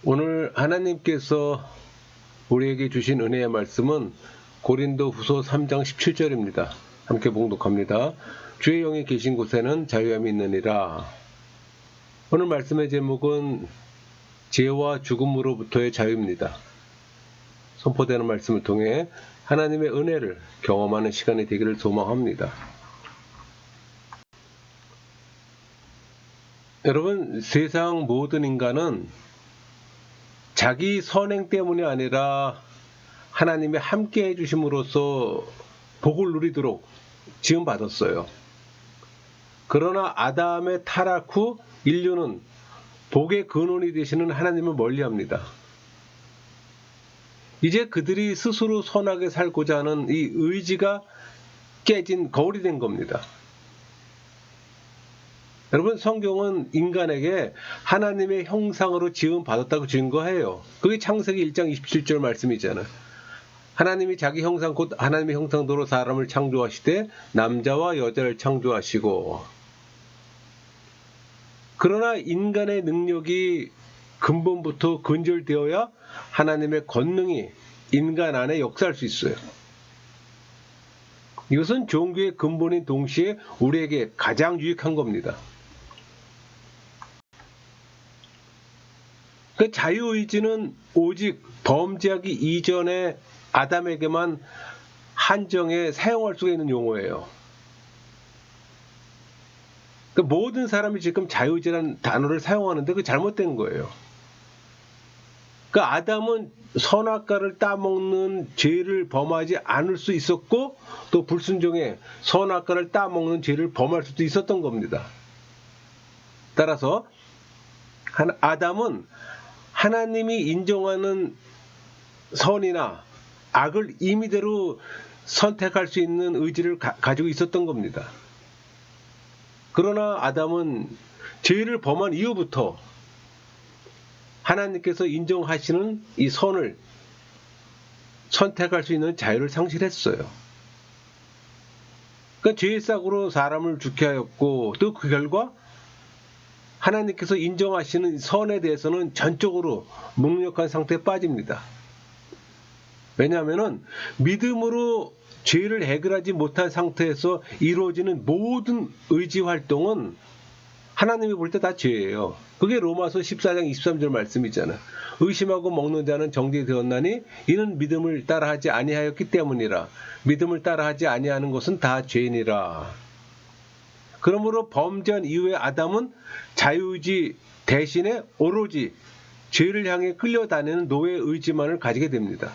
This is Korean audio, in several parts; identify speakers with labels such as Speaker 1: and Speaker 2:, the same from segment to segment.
Speaker 1: 오늘 하나님께서 우리에게 주신 은혜의 말씀은 고린도후서 3장 17절입니다. 함께 봉독합니다. 주의 영이 계신 곳에는 자유함이 있느니라. 오늘 말씀의 제목은 죄와 죽음으로부터의 자유입니다. 선포되는 말씀을 통해 하나님의 은혜를 경험하는 시간이 되기를 소망합니다. 여러분, 세상 모든 인간은 자기 선행 때문이 아니라 하나님의 함께 해주심으로써 복을 누리도록 지음받았어요. 그러나 아담의 타락 후 인류는 복의 근원이 되시는 하나님을 멀리합니다. 이제 그들이 스스로 선하게 살고자 하는 이 의지가 깨진 거울이 된 겁니다. 여러분, 성경은 인간에게 하나님의 형상으로 지음받았다고 증거해요. 그게 창세기 1장 27절 말씀이잖아요. 하나님이 자기 형상 곧 하나님의 형상대로 사람을 창조하시되 남자와 여자를 창조하시고, 그러나 인간의 능력이 근본부터 근절되어야 하나님의 권능이 인간 안에 역사할 수 있어요. 이것은 종교의 근본인 동시에 우리에게 가장 유익한 겁니다. 그 자유의지는 오직 범죄하기 이전에 아담에게만 한정해 사용할 수가 있는 용어예요. 그 모든 사람이 지금 자유의지라는 단어를 사용하는데 그게 잘못된 거예요. 그 아담은 선악과를 따먹는 죄를 범하지 않을 수 있었고, 또 불순종해 선악과를 따먹는 죄를 범할 수도 있었던 겁니다. 따라서 아담은 하나님이 인정하는 선이나 악을 임의대로 선택할 수 있는 의지를 가지고 있었던 겁니다. 그러나 아담은 죄를 범한 이후부터 하나님께서 인정하시는 이 선을 선택할 수 있는 자유를 상실했어요. 그러니까 죄의 싹으로 사람을 죽게 하였고, 또 그 결과 하나님께서 인정하시는 선에 대해서는 전적으로 무능력한 상태에 빠집니다. 왜냐하면 믿음으로 죄를 해결하지 못한 상태에서 이루어지는 모든 의지 활동은 하나님이 볼 때 다 죄예요. 그게 로마서 14장 23절 말씀이잖아요. 의심하고 먹는 자는 정죄되었나니 이는 믿음을 따라하지 아니하였기 때문이라. 믿음을 따라하지 아니하는 것은 다 죄니라. 그러므로 범죄한 이후에 아담은 자유의지 대신에 오로지 죄를 향해 끌려다니는 노예 의지만을 가지게 됩니다.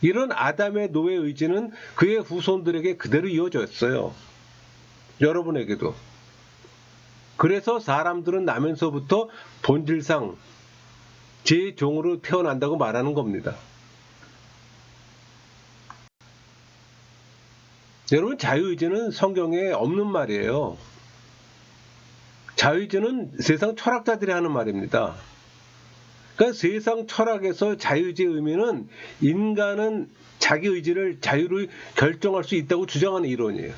Speaker 1: 이런 아담의 노예 의지는 그의 후손들에게 그대로 이어졌어요. 여러분에게도. 그래서 사람들은 나면서부터 본질상 죄의 종으로 태어난다고 말하는 겁니다. 여러분, 자유의지는 성경에 없는 말이에요. 자유의지는 세상 철학자들이 하는 말입니다. 그러니까 세상 철학에서 자유의지의 의미는 인간은 자기 의지를 자유로 결정할 수 있다고 주장하는 이론이에요.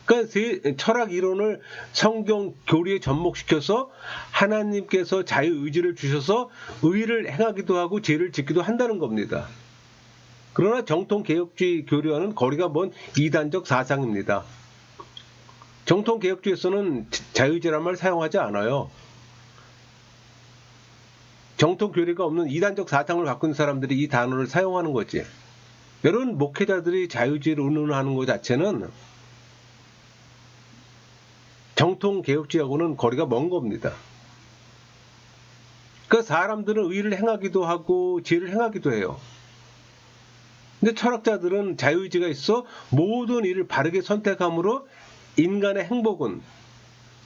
Speaker 1: 그러니까 철학 이론을 성경 교리에 접목시켜서 하나님께서 자유의지를 주셔서 의를 행하기도 하고 죄를 짓기도 한다는 겁니다. 그러나 정통 개혁주의 교리와는 거리가 먼 이단적 사상입니다. 정통 개혁주의에서는 자유의지란 말 사용하지 않아요. 정통 교리가 없는 이단적 사상을 갖고 있는 사람들이 이 단어를 사용하는 거지. 여러분, 목회자들이 자유의지를 운운하는 것 자체는 정통 개혁주의하고는 거리가 먼 겁니다. 그 사람들은 의를 행하기도 하고 죄를 행하기도 해요. 근데 철학자들은 자유의지가 있어 모든 일을 바르게 선택함으로 인간의 행복은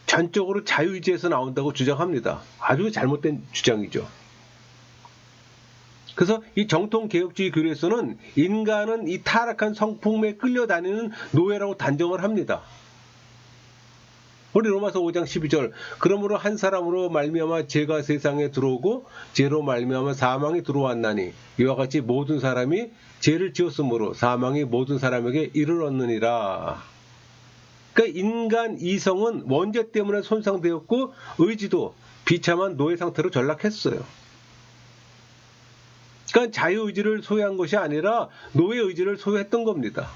Speaker 1: 전적으로 자유의지에서 나온다고 주장합니다. 아주 잘못된 주장이죠. 그래서 이 정통 개혁주의 교리에서는 인간은 이 타락한 성품에 끌려다니는 노예라고 단정을 합니다. 우리 로마서 5장 12절, 그러므로 한 사람으로 말미암아 죄가 세상에 들어오고 죄로 말미암아 사망이 들어왔나니 이와 같이 모든 사람이 죄를 지었으므로 사망이 모든 사람에게 이르렀느니라. 그러니까 인간 이성은 원죄 때문에 손상되었고 의지도 비참한 노예 상태로 전락했어요. 그러니까 자유의지를 소유한 것이 아니라 노예 의지를 소유했던 겁니다.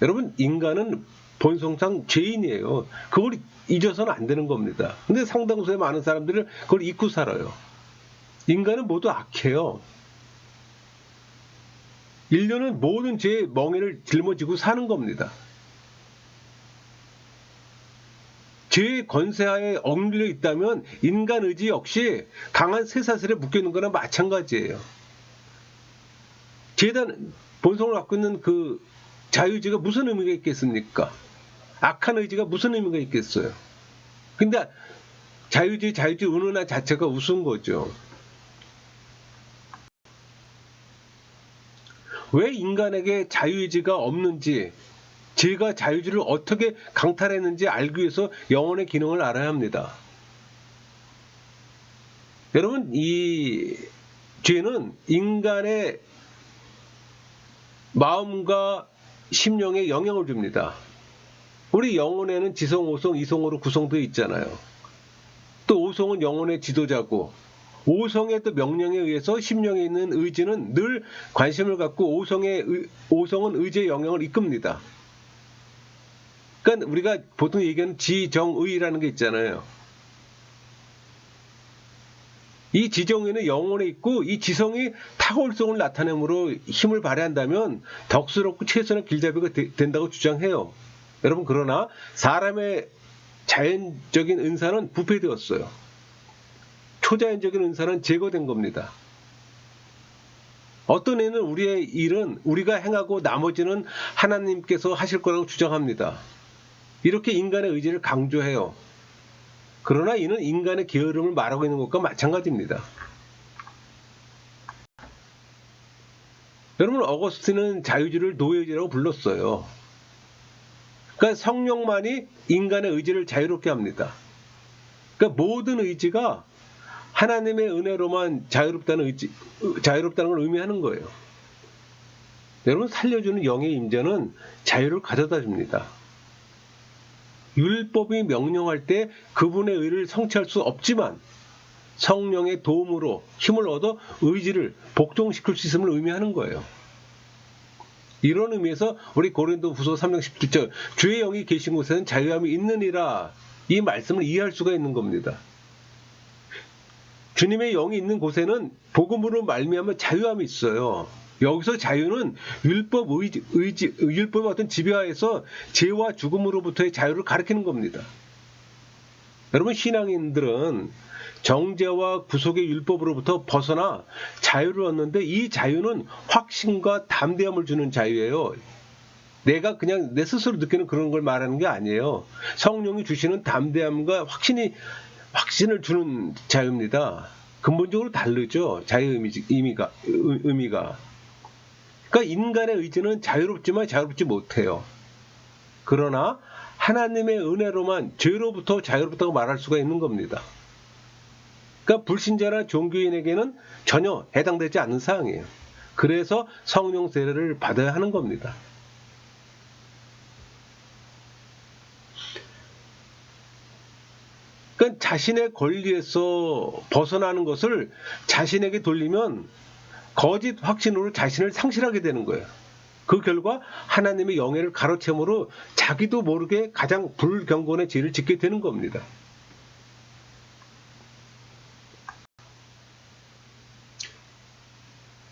Speaker 1: 여러분, 인간은 본성상 죄인이에요. 그걸 잊어서는 안 되는 겁니다. 근데 상당수의 많은 사람들은 그걸 잊고 살아요. 인간은 모두 악해요. 인류는 모든 죄의 멍에를 짊어지고 사는 겁니다. 죄의 권세하에 억눌려 있다면 인간 의지 역시 강한 쇠사슬에 묶여있는 거나 마찬가지예요. 죄단 본성을 갖고 있는 그 자유의지가 무슨 의미가 있겠습니까? 악한 의지가 무슨 의미가 있겠어요? 근데 자유주의 운운한 자체가 우스운 거죠. 왜 인간에게 자유의지가 없는지, 죄가 자유주의를 어떻게 강탈했는지 알기 위해서 영혼의 기능을 알아야 합니다. 여러분, 이 죄는 인간의 마음과 심령에 영향을 줍니다. 우리 영혼에는 지성, 오성, 이성으로 구성되어 있잖아요. 또 오성은 영혼의 지도자고, 오성의 또 명령에 의해서 심령에 있는 의지는 늘 관심을 갖고 오성은 의지의 영향을 이끕니다. 그러니까 우리가 보통 얘기하는 지정의라는 게 있잖아요. 이 지정의는 영혼에 있고 이 지성이 탁월성을 나타내므로 힘을 발휘한다면 덕스럽고 최선의 길잡이가 된다고 주장해요. 여러분, 그러나 사람의 자연적인 은사는 부패되었어요. 초자연적인 은사는 제거된 겁니다. 어떤 애는 우리의 일은 우리가 행하고 나머지는 하나님께서 하실 거라고 주장합니다. 이렇게 인간의 의지를 강조해요. 그러나 이는 인간의 게으름을 말하고 있는 것과 마찬가지입니다. 여러분, 어거스틴은 자유주의를 노예의지라고 불렀어요. 그러니까 성령만이 인간의 의지를 자유롭게 합니다. 그러니까 모든 의지가 하나님의 은혜로만 자유롭다는 걸 의미하는 거예요. 여러분, 살려주는 영의 임재는 자유를 가져다 줍니다. 율법이 명령할 때 그분의 의를 성취할 수 없지만 성령의 도움으로 힘을 얻어 의지를 복종시킬 수 있음을 의미하는 거예요. 이런 의미에서 우리 고린도후서 3장 17절 주의 영이 계신 곳에는 자유함이 있느니라, 이 말씀을 이해할 수가 있는 겁니다. 주님의 영이 있는 곳에는 복음으로 말미암아 자유함이 있어요. 여기서 자유는 율법의 어떤 지배하에서 죄와 죽음으로부터의 자유를 가리키는 겁니다. 여러분, 신앙인들은 정죄와 구속의 율법으로부터 벗어나 자유를 얻는데 이 자유는 확신과 담대함을 주는 자유예요. 내가 그냥 내 스스로 느끼는 그런 걸 말하는 게 아니에요. 성령이 주시는 담대함과 확신을 주는 자유입니다. 근본적으로 다르죠. 자유의 의미가. 그러니까 인간의 의지는 자유롭지만 자유롭지 못해요. 그러나 하나님의 은혜로만 죄로부터 자유롭다고 말할 수가 있는 겁니다. 그러니까 불신자나 종교인에게는 전혀 해당되지 않는 사항이에요. 그래서 성령 세례를 받아야 하는 겁니다. 그러니까 자신의 권리에서 벗어나는 것을 자신에게 돌리면 거짓 확신으로 자신을 상실하게 되는 거예요. 그 결과 하나님의 영예를 가로채므로 자기도 모르게 가장 불경건의 죄를 짓게 되는 겁니다.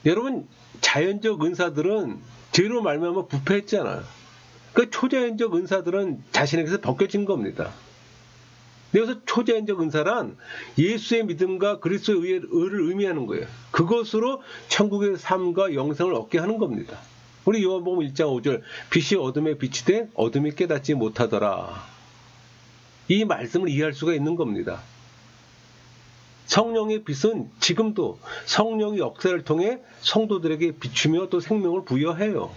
Speaker 1: 여러분, 자연적 은사들은 죄로 말미암아 부패했잖아요. 그 초자연적 은사들은 자신에게서 벗겨진 겁니다. 여기서 초자연적 은사란 예수의 믿음과 그리스도의 의를 의미하는 거예요. 그것으로 천국의 삶과 영생을 얻게 하는 겁니다. 우리 요한복음 1장 5절 빛이 어둠에 빛이 돼 어둠이 깨닫지 못하더라. 이 말씀을 이해할 수가 있는 겁니다. 성령의 빛은 지금도 성령의 역사를 통해 성도들에게 비추며 또 생명을 부여해요.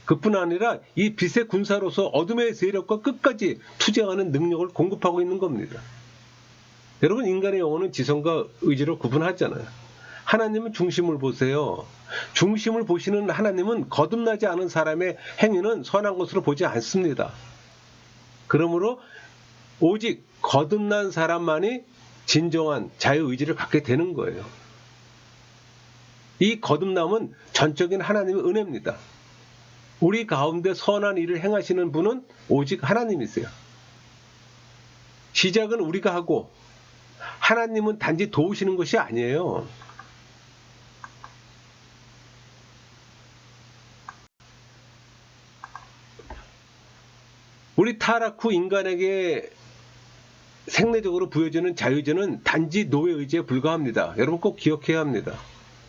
Speaker 1: 그뿐 아니라 이 빛의 군사로서 어둠의 세력과 끝까지 투쟁하는 능력을 공급하고 있는 겁니다. 여러분, 인간의 영혼은 지성과 의지로 구분하잖아요. 하나님은 중심을 보세요. 중심을 보시는 하나님은 거듭나지 않은 사람의 행위는 선한 것으로 보지 않습니다. 그러므로 오직 거듭난 사람만이 진정한 자유의지를 갖게 되는 거예요. 이 거듭남은 전적인 하나님의 은혜입니다. 우리 가운데 선한 일을 행하시는 분은 오직 하나님이세요. 시작은 우리가 하고 하나님은 단지 도우시는 것이 아니에요. 우리 타락 후 인간에게 생리적으로 부여지는 자유의지는 단지 노예의지에 불과합니다. 여러분 꼭 기억해야 합니다.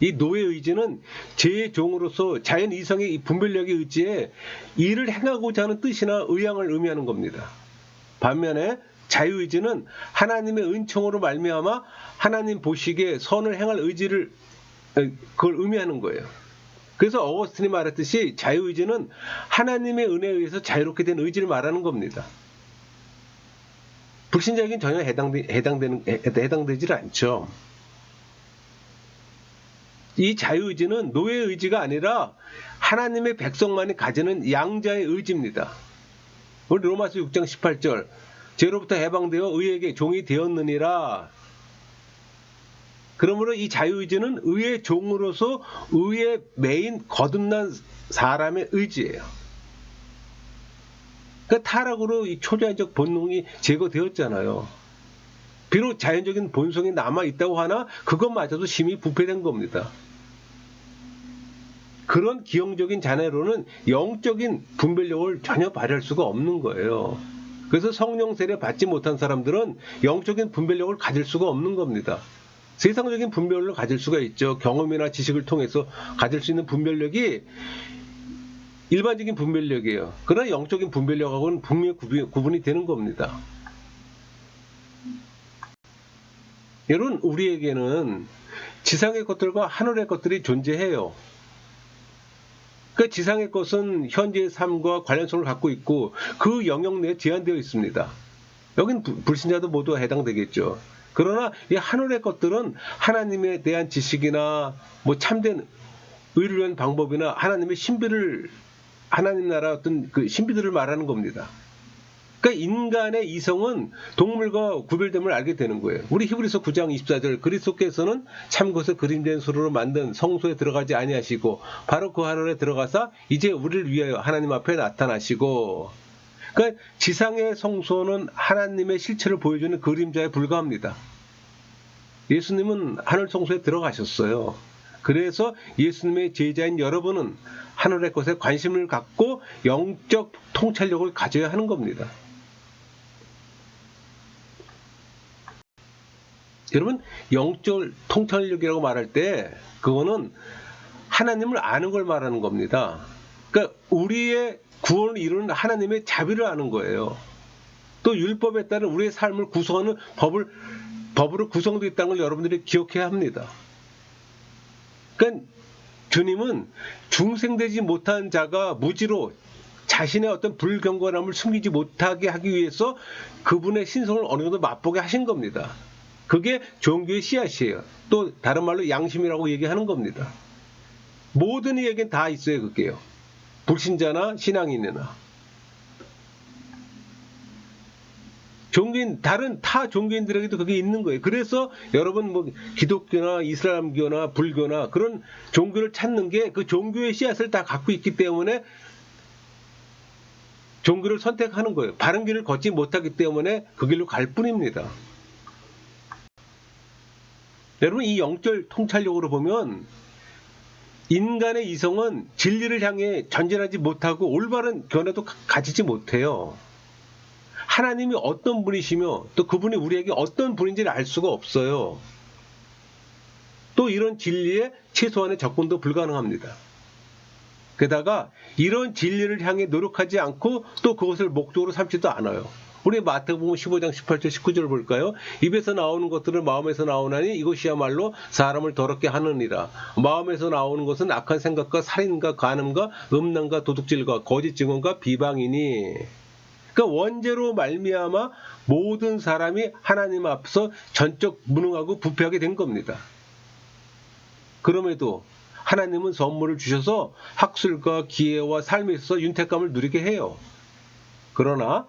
Speaker 1: 이 노예의지는 제 종으로서 자연 이성의 이 분별력의 의지에 일을 행하고자 하는 뜻이나 의향을 의미하는 겁니다. 반면에 자유의지는 하나님의 은총으로 말미암아 하나님 보시기에 선을 행할 의지를 그걸 의미하는 거예요. 그래서 어거스틴이 말했듯이 자유의지는 하나님의 은혜에 의해서 자유롭게 된 의지를 말하는 겁니다. 불신자에게는 전혀 해당되질 않죠. 이 자유의지는 노예의 의지가 아니라 하나님의 백성만이 가지는 양자의 의지입니다. 우리 로마서 6장 18절 죄로부터 해방되어 의에게 종이 되었느니라. 그러므로 이 자유의지는 의의 종으로서 의의 메인 거듭난 사람의 의지예요. 그러니까 타락으로 이 초자연적 본능이 제거되었잖아요. 비록 자연적인 본성이 남아있다고 하나 그것마저도 심히 부패된 겁니다. 그런 기형적인 자녀로는 영적인 분별력을 전혀 발휘할 수가 없는 거예요. 그래서 성령 세례 받지 못한 사람들은 영적인 분별력을 가질 수가 없는 겁니다. 세상적인 분별력을 가질 수가 있죠. 경험이나 지식을 통해서 가질 수 있는 분별력이 일반적인 분별력이에요. 그러나 영적인 분별력하고는 분명히 구분이 되는 겁니다. 여러분, 우리에게는 지상의 것들과 하늘의 것들이 존재해요. 그러니까 지상의 것은 현재의 삶과 관련성을 갖고 있고 그 영역 내에 제한되어 있습니다. 여긴 불신자도 모두 해당되겠죠. 그러나 이 하늘의 것들은 하나님에 대한 지식이나 뭐 참된 의를 위한 방법이나 하나님의 신비를 하나님 나라 어떤 그 신비들을 말하는 겁니다. 그러니까 인간의 이성은 동물과 구별됨을 알게 되는 거예요. 우리 히브리서 9장 24절 그리스도께서는 참것의 그림된 소로로 만든 성소에 들어가지 아니하시고 바로 그 하늘에 들어가사 이제 우리를 위하여 하나님 앞에 나타나시고. 그러니까 지상의 성소는 하나님의 실체를 보여주는 그림자에 불과합니다. 예수님은 하늘 성소에 들어가셨어요. 그래서 예수님의 제자인 여러분은 하늘의 것에 관심을 갖고 영적 통찰력을 가져야 하는 겁니다. 여러분, 영적 통찰력이라고 말할 때 그거는 하나님을 아는 걸 말하는 겁니다. 그러니까 우리의 구원을 이루는 하나님의 자비를 아는 거예요. 또 율법에 따른 우리의 삶을 구성하는 법으로 구성되어 있다는 걸 여러분들이 기억해야 합니다. 그러니까 주님은 중생되지 못한 자가 무지로 자신의 어떤 불경건함을 숨기지 못하게 하기 위해서 그분의 신성을 어느 정도 맛보게 하신 겁니다. 그게 종교의 씨앗이에요. 또 다른 말로 양심이라고 얘기하는 겁니다. 모든 이에겐 다 있어요, 그게요. 불신자나 신앙인이나. 종교인, 다른 타 종교인들에게도 그게 있는 거예요. 그래서 여러분 뭐 기독교나 이슬람교나 불교나 그런 종교를 찾는 게 그 종교의 씨앗을 다 갖고 있기 때문에 종교를 선택하는 거예요. 바른 길을 걷지 못하기 때문에 그 길로 갈 뿐입니다. 여러분, 이 영적 통찰력으로 보면 인간의 이성은 진리를 향해 전진하지 못하고 올바른 견해도 가지지 못해요. 하나님이 어떤 분이시며 또 그분이 우리에게 어떤 분인지를 알 수가 없어요. 또 이런 진리에 최소한의 접근도 불가능합니다. 게다가 이런 진리를 향해 노력하지 않고 또 그것을 목적으로 삼지도 않아요. 우리 마태복음 15장 18절 19절을 볼까요? 입에서 나오는 것들은 마음에서 나오나니 이것이야말로 사람을 더럽게 하느니라. 마음에서 나오는 것은 악한 생각과 살인과 간음과 음란과 도둑질과 거짓 증언과 비방이니. 그러니까 원죄로 말미암아 모든 사람이 하나님 앞에서 전적 무능하고 부패하게 된 겁니다. 그럼에도 하나님은 선물을 주셔서 학술과 기회와 삶에 있어서 윤택감을 누리게 해요. 그러나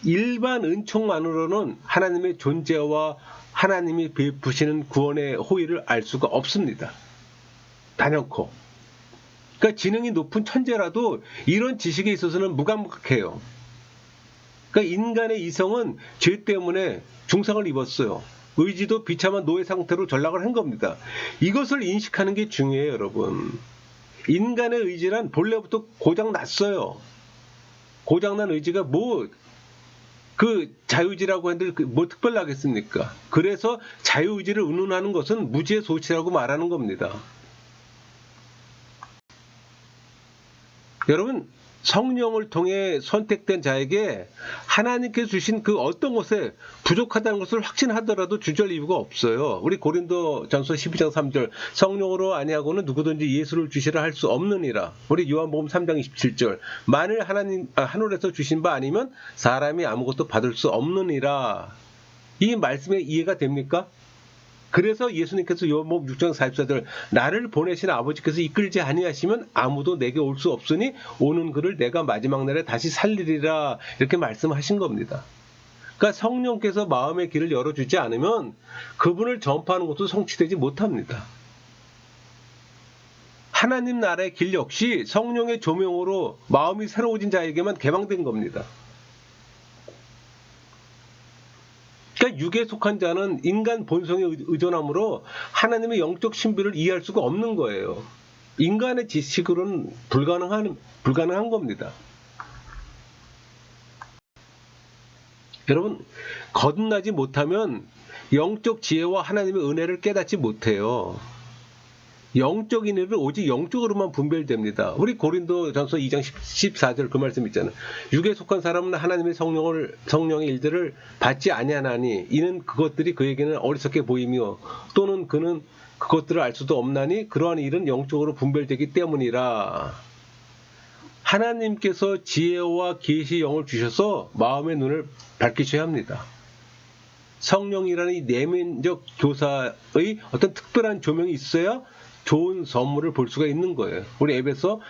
Speaker 1: 일반 은총만으로는 하나님의 존재와 하나님이 베푸시는 구원의 호의를 알 수가 없습니다. 단연코. 그러니까 지능이 높은 천재라도 이런 지식에 있어서는 무감각해요. 그러니까 인간의 이성은 죄 때문에 중상을 입었어요. 의지도 비참한 노예 상태로 전락을 한 겁니다. 이것을 인식하는 게 중요해요, 여러분. 인간의 의지란 본래부터 고장났어요. 고장난 의지가 그 자유의지라고 하는데 뭐 특별하겠습니까? 그래서 자유의지를 운운하는 것은 무지의 소치라고 말하는 겁니다. 여러분, 성령을 통해 선택된 자에게 하나님께서 주신 그 어떤 것에 부족하다는 것을 확신하더라도 주저할 이유가 없어요. 우리 고린도전서 12장 3절 성령으로 아니하고는 누구든지 예수를 주시라 할 수 없느니라. 우리 요한복음 3장 27절 만일 하늘에서 주신 바 아니면 사람이 아무것도 받을 수 없느니라. 이 말씀에 이해가 됩니까? 그래서 예수님께서 요한복음 6장 44절 나를 보내신 아버지께서 이끌지 아니하시면 아무도 내게 올 수 없으니 오는 그를 내가 마지막 날에 다시 살리리라 이렇게 말씀하신 겁니다. 그러니까 성령께서 마음의 길을 열어주지 않으면 그분을 전파하는 것도 성취되지 못합니다. 하나님 나라의 길 역시 성령의 조명으로 마음이 새로워진 자에게만 개방된 겁니다. 그러니까 육에 속한 자는 인간 본성에 의존함으로 하나님의 영적 신비를 이해할 수가 없는 거예요. 인간의 지식으로는 불가능한 겁니다. 여러분, 거듭나지 못하면 영적 지혜와 하나님의 은혜를 깨닫지 못해요. 영적인 일은 오직 영적으로만 분별됩니다. 우리 고린도전서 2장 14절 그 말씀 있잖아요. 육에 속한 사람은 하나님의 성령의 일들을 받지 아니하나니 이는 그것들이 그에게는 어리석게 보이며 또는 그는 그것들을 알 수도 없나니 그러한 일은 영적으로 분별되기 때문이라. 하나님께서 지혜와 계시의 영을 주셔서 마음의 눈을 밝히셔야 합니다. 성령이라는 이 내면적 교사의 어떤 특별한 조명이 있어야 좋은 선물을 볼 수가 있는 거예요. 우리 에베소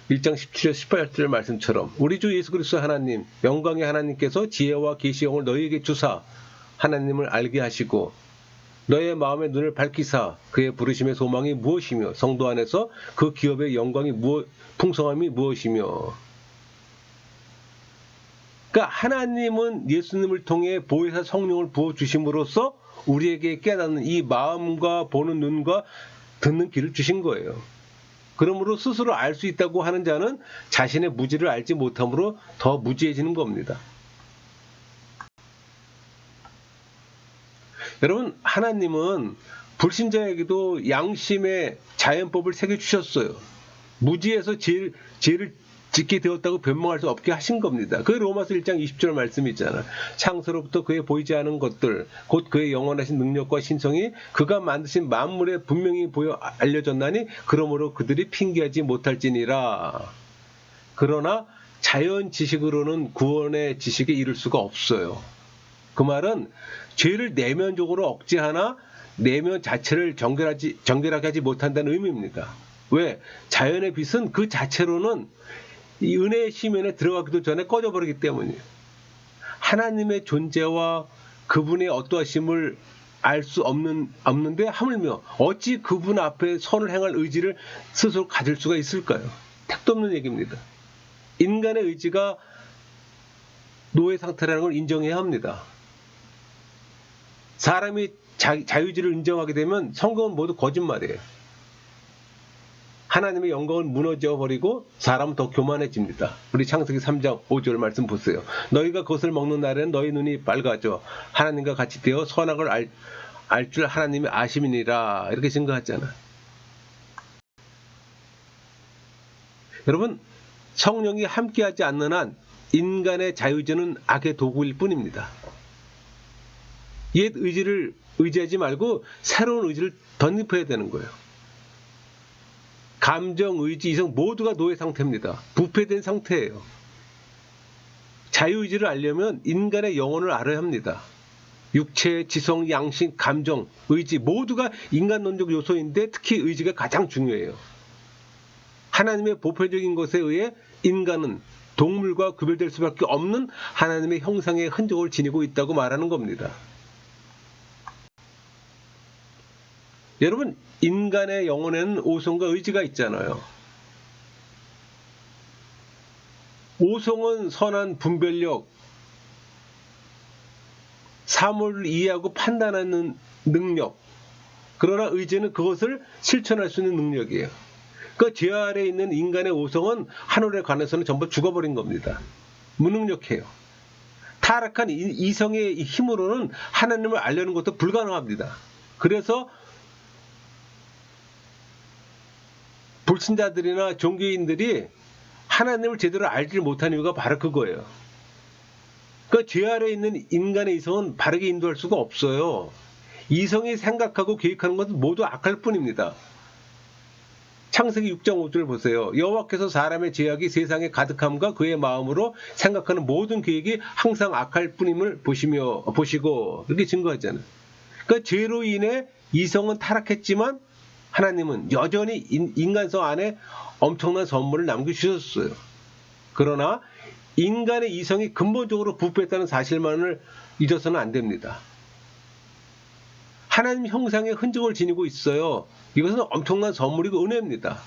Speaker 1: 1장 17절 18절 말씀처럼 우리 주 예수 그리스도 하나님 영광의 하나님께서 지혜와 계시의 영을 너희에게 주사 하나님을 알게 하시고 너의 마음의 눈을 밝히사 그의 부르심의 소망이 무엇이며 성도 안에서 그 기업의 영광이 풍성함이 무엇이며. 그러니까 하나님은 예수님을 통해 보혜사 성령을 부어주심으로써 우리에게 깨닫는 이 마음과 보는 눈과 듣는 길을 주신 거예요. 그러므로 스스로 알 수 있다고 하는 자는 자신의 무지를 알지 못함으로 더 무지해지는 겁니다. 여러분, 하나님은 불신자에게도 양심의 자연법을 새겨주셨어요. 무지에서 죄를 짓게 되었다고 변명할 수 없게 하신 겁니다. 그 로마서 1장 20절 말씀이 있잖아요. 창세로부터 그의 보이지 않은 것들 곧 그의 영원하신 능력과 신성이 그가 만드신 만물에 분명히 보여 알려졌나니 그러므로 그들이 핑계하지 못할지니라. 그러나 자연 지식으로는 구원의 지식에 이를 수가 없어요. 그 말은 죄를 내면적으로 억제하나 내면 자체를 정결하게 하지 못한다는 의미입니다. 왜? 자연의 빛은 그 자체로는 이 은혜의 시면에 들어가기도 전에 꺼져버리기 때문이에요. 하나님의 존재와 그분의 어떠하심을 알 수 없는데 하물며 어찌 그분 앞에 선을 행할 의지를 스스로 가질 수가 있을까요? 택도 없는 얘기입니다. 인간의 의지가 노예 상태라는 걸 인정해야 합니다. 사람이 자유의지를 인정하게 되면 성경은 모두 거짓말이에요. 하나님의 영광을 무너져버리고 사람은 더 교만해집니다. 우리 창세기 3장 5절 말씀 보세요. 너희가 그것을 먹는 날에는 너희 눈이 밝아져 하나님과 같이 되어 선악을 알 줄 하나님의 아심이니라 이렇게 증거하잖아요. 여러분, 성령이 함께하지 않는 한 인간의 자유의지는 악의 도구일 뿐입니다. 옛 의지를 의지하지 말고 새로운 의지를 덧입혀야 되는 거예요. 감정, 의지, 이성 모두가 노예 상태입니다. 부패된 상태예요. 자유의지를 알려면 인간의 영혼을 알아야 합니다. 육체, 지성, 양심, 감정, 의지 모두가 인간론적 요소인데 특히 의지가 가장 중요해요. 하나님의 보편적인 것에 의해 인간은 동물과 구별될 수밖에 없는 하나님의 형상의 흔적을 지니고 있다고 말하는 겁니다. 여러분, 인간의 영혼에는 오성과 의지가 있잖아요. 오성은 선한 분별력, 사물을 이해하고 판단하는 능력, 그러나 의지는 그것을 실천할 수 있는 능력이에요. 그 죄 아래에 있는 인간의 오성은 하늘에 관해서는 전부 죽어버린 겁니다. 무능력해요. 타락한 이성의 힘으로는 하나님을 알려는 것도 불가능합니다. 그래서 불신자들이나 종교인들이 하나님을 제대로 알지 못하는 이유가 바로 그거예요. 그 죄 아래에 있는 인간의 이성은 바르게 인도할 수가 없어요. 이성이 생각하고 계획하는 것은 모두 악할 뿐입니다. 창세기 6장 5절 보세요. 여호와께서 사람의 죄악이 세상에 가득함과 그의 마음으로 생각하는 모든 계획이 항상 악할 뿐임을 보시고 이렇게 증거하잖아요. 그러니까 죄로 인해 이성은 타락했지만 하나님은 여전히 인간성 안에 엄청난 선물을 남겨주셨어요. 그러나 인간의 이성이 근본적으로 부패했다는 사실만을 잊어서는 안 됩니다. 하나님 형상의 흔적을 지니고 있어요. 이것은 엄청난 선물이고 은혜입니다.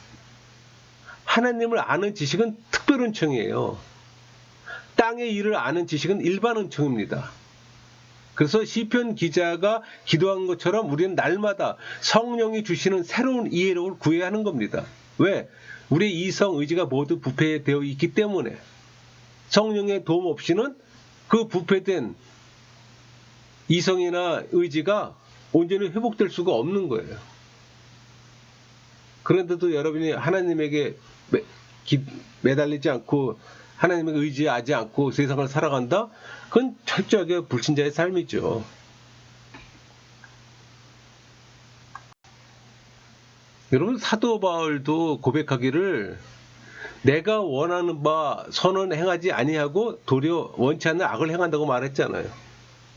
Speaker 1: 하나님을 아는 지식은 특별 은총이에요. 땅의 일을 아는 지식은 일반 은총입니다. 그래서 시편 기자가 기도한 것처럼 우리는 날마다 성령이 주시는 새로운 이해력을 구해야 하는 겁니다. 왜? 우리의 이성, 의지가 모두 부패되어 있기 때문에 성령의 도움 없이는 그 부패된 이성이나 의지가 온전히 회복될 수가 없는 거예요. 그런데도 여러분이 하나님에게 매달리지 않고 하나님에게 의지하지 않고 세상을 살아간다? 그건 철저하게 불신자의 삶이죠. 여러분, 사도 바울도 고백하기를 내가 원하는 바 선은 행하지 아니하고 도리어 원치 않는 악을 행한다고 말했잖아요.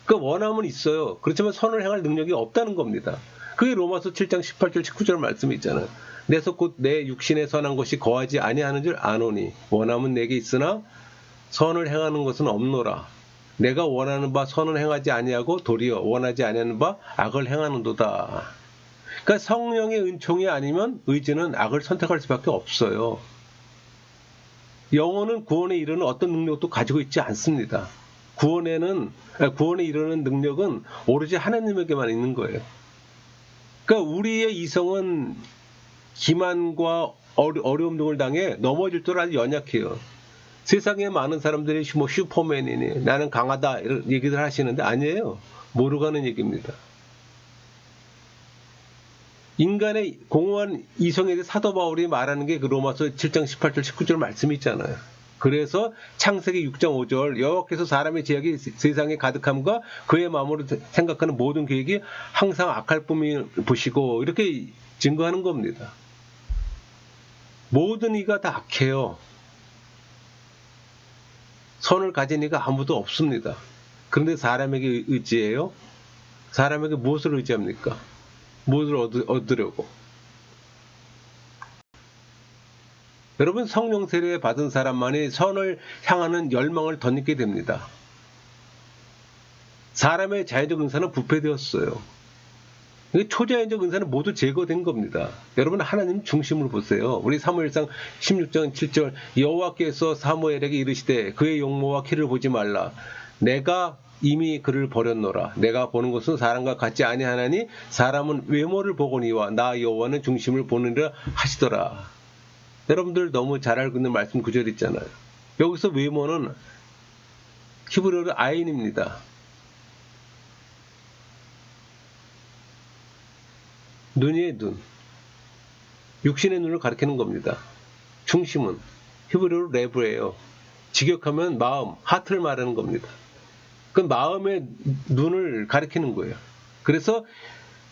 Speaker 1: 그 원함은 있어요. 그렇지만 선을 행할 능력이 없다는 겁니다. 그게 로마서 7장 18절 19절 말씀이 있잖아요. 내서 곧 내 육신에 선한 것이 거하지 아니하는 줄 아노니 원함은 내게 있으나 선을 행하는 것은 없노라. 내가 원하는 바 선은 행하지 아니하고 도리어 원하지 아니하는 바 악을 행하는도다. 그러니까 성령의 은총이 아니면 의지는 악을 선택할 수밖에 없어요. 영혼은 구원에 이르는 어떤 능력도 가지고 있지 않습니다. 구원에 이르는 능력은 오로지 하나님에게만 있는 거예요. 그러니까 우리의 이성은 기만과 어려움 등을 당해 넘어질 줄 아주 연약해요. 세상에 많은 사람들이 뭐 슈퍼맨이니 나는 강하다 이런 얘기들 하시는데 아니에요. 모르고 하는 얘기입니다. 인간의 공허한 이성에 대해 사도 바울이 말하는 게 그 로마서 7장 18절 19절 말씀이 있잖아요. 그래서 창세기 6장 5절 여호와께서 사람의 죄악이 세상에 가득함과 그의 마음으로 생각하는 모든 계획이 항상 악할 뿐임을 보시고 이렇게 증거하는 겁니다. 모든 이가 다 악해요. 선을 가진 이가 아무도 없습니다. 그런데 사람에게 의지해요? 사람에게 무엇을 의지합니까? 무엇을 얻으려고? 여러분, 성령 세례 받은 사람만이 선을 향하는 열망을 덧입게 됩니다. 사람의 자연적 은사는 부패되었어요. 초자연적 은사는 모두 제거된 겁니다. 여러분, 하나님 중심을 보세요. 우리 사무엘상 16장 7절 여호와께서 사무엘에게 이르시되 그의 용모와 키를 보지 말라. 내가 이미 그를 버렸노라. 내가 보는 것은 사람과 같지 아니하나니 사람은 외모를 보거니와 나 여호와는 중심을 보느니라 하시더라. 여러분들 너무 잘 알고 있는 말씀 구절 있잖아요. 여기서 외모는 히브리어로 아인입니다. 눈이의 눈, 육신의 눈을 가리키는 겁니다. 중심은 히브리어로 레브예요. 직역하면 마음, 하트를 말하는 겁니다. 그 마음의 눈을 가리키는 거예요. 그래서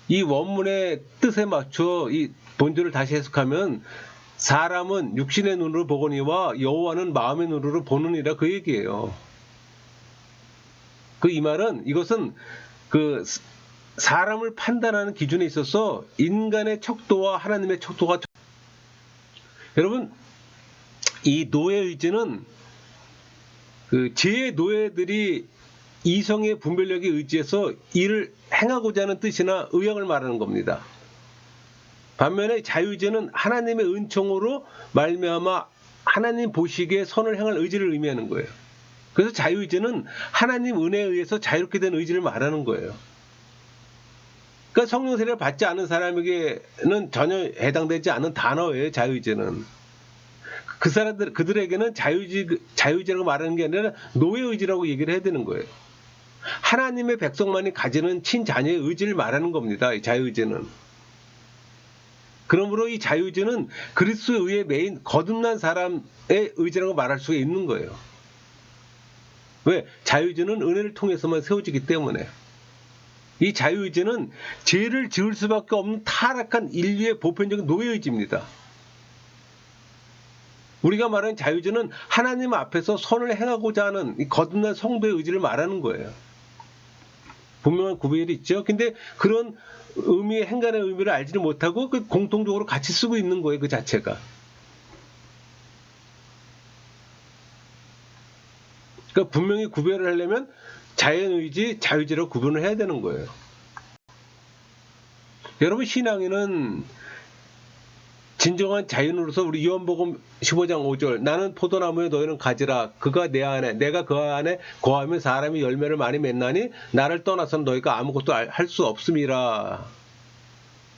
Speaker 1: 이 원문의 뜻에 맞춰 이 본절을 다시 해석하면 사람은 육신의 눈으로 보거니와 여호와는 마음의 눈으로 보느니라 그 얘기예요. 이 말은 이것은 그 사람을 판단하는 기준에 있어서 인간의 척도와 하나님의 척도가 여러분 이 노예 의지는 그 제 노예들이 이성의 분별력에 의지해서 일을 행하고자 하는 뜻이나 의향을 말하는 겁니다. 반면에 자유의지는 하나님의 은총으로 말미암아 하나님 보시기에 선을 행할 의지를 의미하는 거예요. 그래서 자유의지는 하나님 은혜에 의해서 자유롭게 된 의지를 말하는 거예요. 그러니까 성령 세례를 받지 않은 사람에게는 전혀 해당되지 않은 단어예요. 자유의지는. 그들에게는 자유의지라고 말하는 게 아니라 노예의지라고 얘기를 해야 되는 거예요. 하나님의 백성만이 가지는 친자녀의 의지를 말하는 겁니다. 이 자유의지는. 그러므로 이 자유의지는 그리스도에 의해 매인 거듭난 사람의 의지라고 말할 수가 있는 거예요. 왜? 자유의지는 은혜를 통해서만 세워지기 때문에. 이 자유의지는 죄를 지을 수밖에 없는 타락한 인류의 보편적인 노예의지입니다. 우리가 말하는 자유의지는 하나님 앞에서 선을 행하고자 하는 이 거듭난 성도의 의지를 말하는 거예요. 분명한 구별이 있죠. 근데 그런 의미의 행간의 의미를 알지를 못하고 그 공통적으로 같이 쓰고 있는 거예요. 그 자체가. 그러니까 분명히 구별을 하려면 자연의지, 자유의지라고 구분을 해야 되는 거예요. 여러분, 신앙인은 진정한 자연으로서 우리 요한복음 15장 5절 나는 포도나무에 너희는 가지라 그가 내 안에 내가 그 안에 거하면 사람이 열매를 많이 맺나니 나를 떠나서는 너희가 아무것도 할 수 없음이라.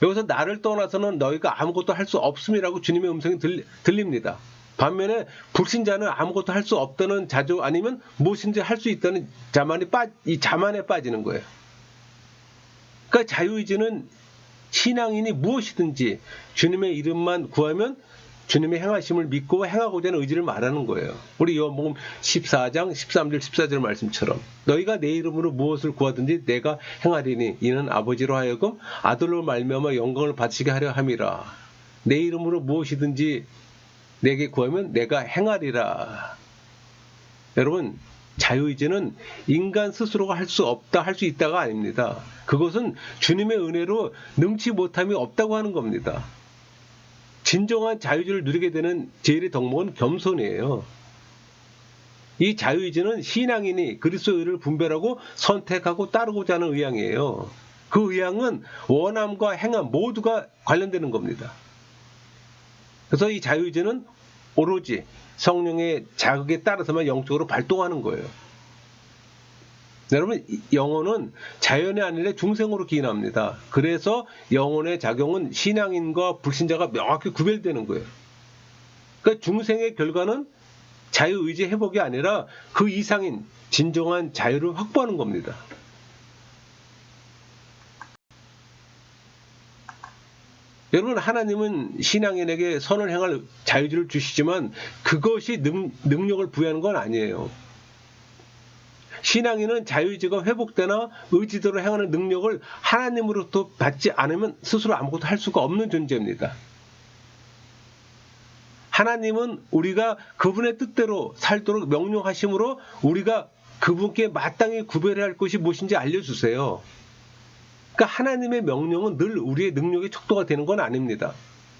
Speaker 1: 여기서 나를 떠나서는 너희가 아무것도 할 수 없음이라고 주님의 음성이 들립니다. 반면에 불신자는 아무것도 할 수 없다는 자조 아니면 무엇인지 할 수 있다는 이 자만에 빠지는 거예요. 그러니까 자유의지는 신앙인이 무엇이든지 주님의 이름만 구하면 주님의 행하심을 믿고 행하고자 하는 의지를 말하는 거예요. 우리 요한복음 14장 13절 14절 말씀처럼 너희가 내 이름으로 무엇을 구하든지 내가 행하리니 이는 아버지로 하여금 아들로 말미암아 영광을 받으시게 하려 함이라. 내 이름으로 무엇이든지 내게 구하면 내가 행하리라. 여러분, 자유의지는 인간 스스로가 할 수 없다, 할 수 있다가 아닙니다. 그것은 주님의 은혜로 능치 못함이 없다고 하는 겁니다. 진정한 자유의지를 누리게 되는 제일의 덕목은 겸손이에요. 이 자유의지는 신앙인이 그리스도의 의를 분별하고 선택하고 따르고자 하는 의향이에요. 그 의향은 원함과 행함 모두가 관련되는 겁니다. 그래서 이 자유의지는 오로지 성령의 자극에 따라서만 영적으로 발동하는 거예요. 여러분, 영혼은 자연의 아니라 중생으로 기인합니다. 그래서 영혼의 작용은 신앙인과 불신자가 명확히 구별되는 거예요. 그러니까 중생의 결과는 자유의지 회복이 아니라 그 이상인 진정한 자유를 확보하는 겁니다. 여러분, 하나님은 신앙인에게 선을 행할 자유를 주시지만 그것이 능력을 부여하는 건 아니에요. 신앙인은 자유의지가 회복되나 의지대로 행하는 능력을 하나님으로부터 받지 않으면 스스로 아무것도 할 수가 없는 존재입니다. 하나님은 우리가 그분의 뜻대로 살도록 명령하심으로 우리가 그분께 마땅히 구별해야 할 것이 무엇인지 알려주세요. 그러니까 하나님의 명령은 늘 우리의 능력의 척도가 되는 건 아닙니다.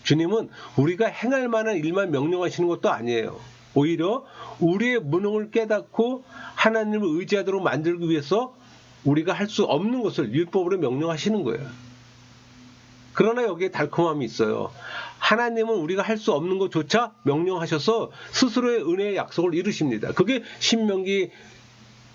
Speaker 1: 주님은 우리가 행할 만한 일만 명령하시는 것도 아니에요. 오히려 우리의 무능을 깨닫고 하나님을 의지하도록 만들기 위해서 우리가 할 수 없는 것을 율법으로 명령하시는 거예요. 그러나 여기에 달콤함이 있어요. 하나님은 우리가 할 수 없는 것조차 명령하셔서 스스로의 은혜의 약속을 이루십니다. 그게 신명기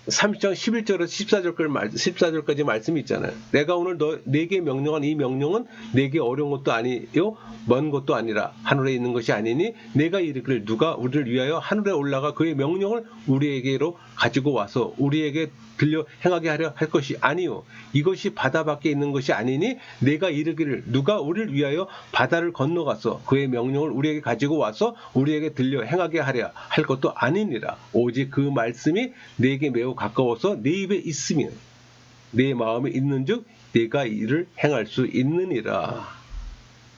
Speaker 1: 30장 11절에서 14절까지 말씀이 있잖아요. 내가 오늘 네게 명령한 이 명령은 네게 어려운 것도 아니요 먼 것도 아니라 하늘에 있는 것이 아니니 내가 이르기를 누가 우리를 위하여 하늘에 올라가 그의 명령을 우리에게로 가지고 와서 우리에게 들려 행하게 하려 할 것이 아니요 이것이 바다 밖에 있는 것이 아니니 내가 이르기를 누가 우리를 위하여 바다를 건너가서 그의 명령을 우리에게 가지고 와서 우리에게 들려 행하게 하려 할 것도 아니니라. 오직 그 말씀이 내게 매우 가까워서 내 입에 있으면 내 마음에 있는즉 내가 이를 행할 수 있느니라.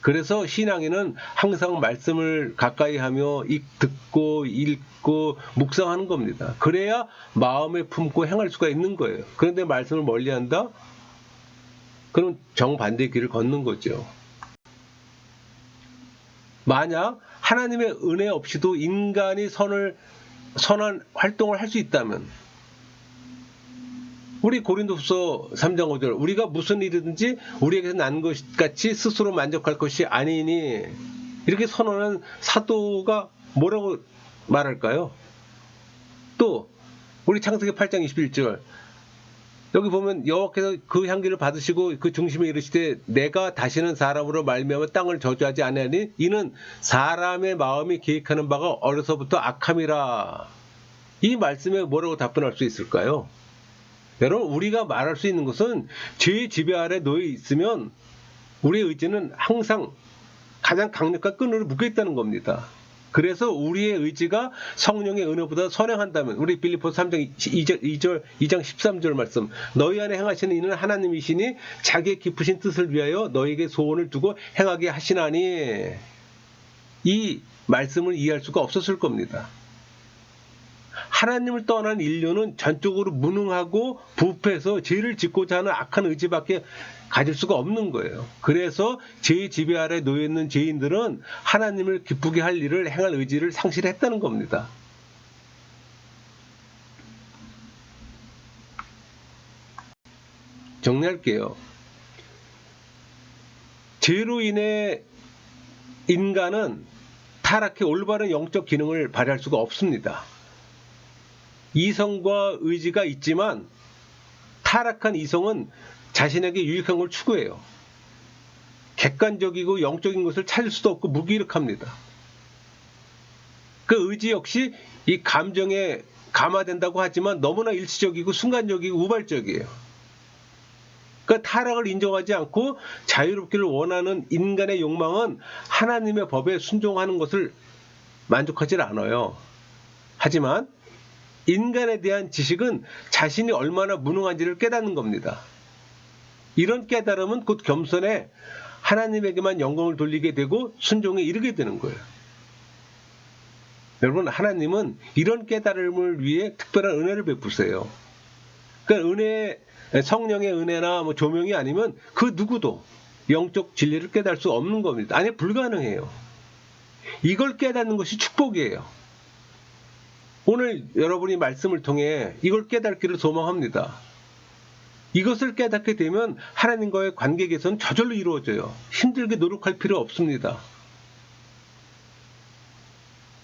Speaker 1: 그래서 신앙인은 항상 말씀을 가까이 하며 듣고 읽고 묵상하는 겁니다. 그래야 마음에 품고 행할 수가 있는 거예요. 그런데 말씀을 멀리한다? 그럼 정반대의 길을 걷는 거죠. 만약 하나님의 은혜 없이도 인간이 선을 선한 활동을 할 수 있다면, 우리 고린도후서 3장 5절, 우리가 무슨 일이든지 우리에게서 난 것 같이 스스로 만족할 것이 아니니, 이렇게 선언한 사도가 뭐라고 말할까요? 또 우리 창세기 8장 21절, 여기 보면 여호와께서 그 향기를 받으시고 그 중심에 이르시되 내가 다시는 사람으로 말미암아 땅을 저주하지 아니하니 이는 사람의 마음이 계획하는 바가 어려서부터 악함이라. 이 말씀에 뭐라고 답변할 수 있을까요? 여러분, 우리가 말할 수 있는 것은 죄의 지배 아래 놓여 있으면 우리의 의지는 항상 가장 강력한 끈으로 묶여 있다는 겁니다. 그래서 우리의 의지가 성령의 은혜보다 선행한다면, 우리 빌립보서 3장 2장 13절 말씀, 너희 안에 행하시는 이는 하나님이시니 자기의 깊으신 뜻을 위하여 너희에게 소원을 두고 행하게 하시나니, 이 말씀을 이해할 수가 없었을 겁니다. 하나님을 떠난 인류는 전적으로 무능하고 부패해서 죄를 짓고자 하는 악한 의지밖에 가질 수가 없는 거예요. 그래서 죄의 지배 아래 놓여있는 죄인들은 하나님을 기쁘게 할 일을 행할 의지를 상실했다는 겁니다. 정리할게요. 죄로 인해 인간은 타락해 올바른 영적 기능을 발휘할 수가 없습니다. 이성과 의지가 있지만 타락한 이성은 자신에게 유익한 걸 추구해요. 객관적이고 영적인 것을 찾을 수도 없고 무기력합니다. 그 의지 역시 이 감정에 감화된다고 하지만 너무나 일시적이고 순간적이고 우발적이에요. 그러니까 타락을 인정하지 않고 자유롭기를 원하는 인간의 욕망은 하나님의 법에 순종하는 것을 만족하지 않아요. 하지만 인간에 대한 지식은 자신이 얼마나 무능한지를 깨닫는 겁니다. 이런 깨달음은 곧 겸손해 하나님에게만 영광을 돌리게 되고 순종에 이르게 되는 거예요. 여러분, 하나님은 이런 깨달음을 위해 특별한 은혜를 베푸세요. 그러니까 성령의 은혜나 조명이 아니면 그 누구도 영적 진리를 깨달을 수 없는 겁니다. 아니, 불가능해요. 이걸 깨닫는 것이 축복이에요. 오늘 여러분이 말씀을 통해 이걸 깨닫기를 소망합니다. 이것을 깨닫게 되면 하나님과의 관계 개선은 저절로 이루어져요. 힘들게 노력할 필요 없습니다.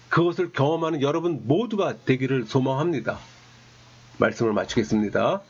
Speaker 1: 그것을 경험하는 여러분 모두가 되기를 소망합니다. 말씀을 마치겠습니다.